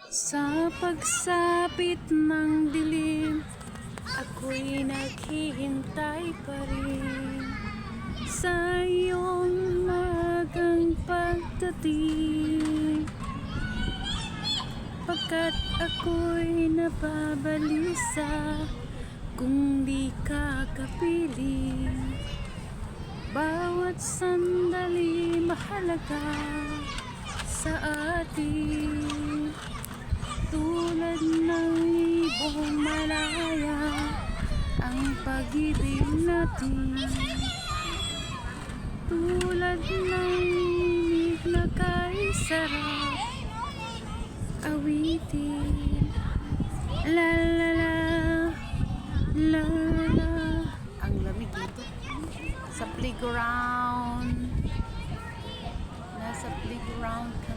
Sa pagsapit ng dilim, ako'y naghihintay pa rin sa iyong magang pagdating. Pagkat ako'y nababalisa kung di ka kapiling. Bawat sandali mahalaga sa atin, tulad ng ibong malaya ang pag-ibig natin. Tulad ng imig na kay sarap awitin. La la la, la la. Ang lamig dito sa playground. Nasa playground kami.